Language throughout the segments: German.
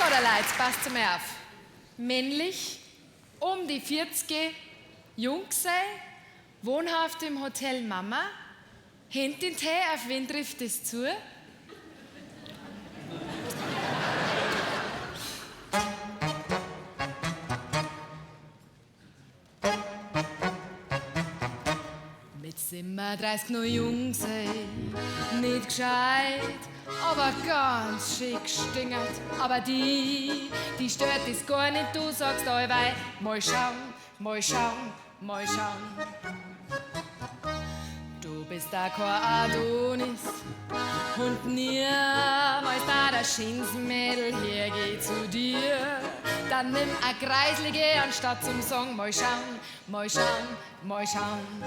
So, der Leute, passt mir auf. Männlich, um die 40, jung sei, wohnhaft im Hotel Mama, Händ in Tee, auf wen trifft es zu? Mit 37 noch jung sei, nicht gescheit, aber ganz schick stingert. Aber die stört es gar nicht, du sagst allweil, mal schauen, mal schauen, mal schauen. Du bist da kein Adonis und niemals da der Schinsmädel hergeht zu dir. Dann nimm a Kreislige anstatt zum Song, mal schauen, mal schauen, mal schauen.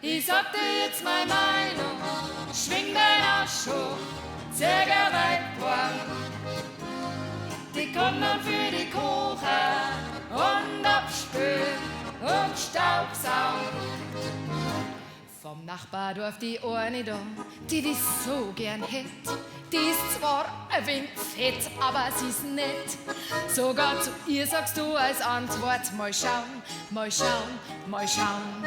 Ich sag dir jetzt meine Meinung, schwing dein Arsch hoch, Zerger Weibborn. Die kommen dann für die Kocher und abspülen und Staubsaugen. Vom Nachbardorf die eine da, die so gern hätt. Die ist zwar ein wenig fett, aber sie ist nett. Sogar zu ihr sagst du als Antwort, mal schauen, mal schauen, mal schauen.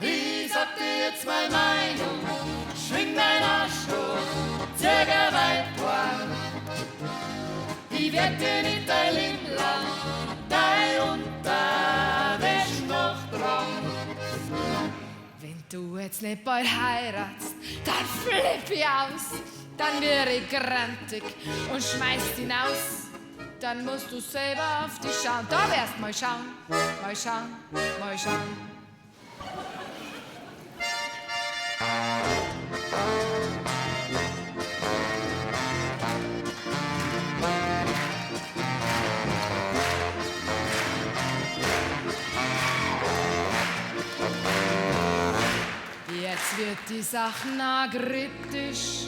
Ich sag dir jetzt meine Meinung, schwing dein Arsch hoch, Zerger Weibborn. Ich werd dir nicht dein Leben lang, dein Unterwäsch noch dran. Wenn du jetzt nicht bald heiratst, dann flipp ich aus, dann wär ich grantig und schmeiß ihn aus. Dann musst du selber auf dich schauen, da wirst mal schauen, mal schauen, mal schauen. Jetzt wird die Sache kritisch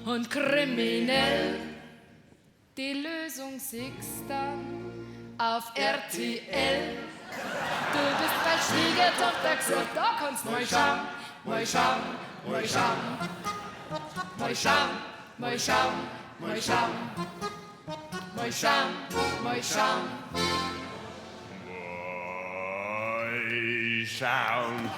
und kriminell. Die Lösung siehst dann auf RTL. Du bist bei Schwiegertochter gesagt, da kannst mal schauen, mal schauen, mal schauen. Mal schauen, mal schauen, mal schauen. Mal schauen, mal schauen. Mal schauen.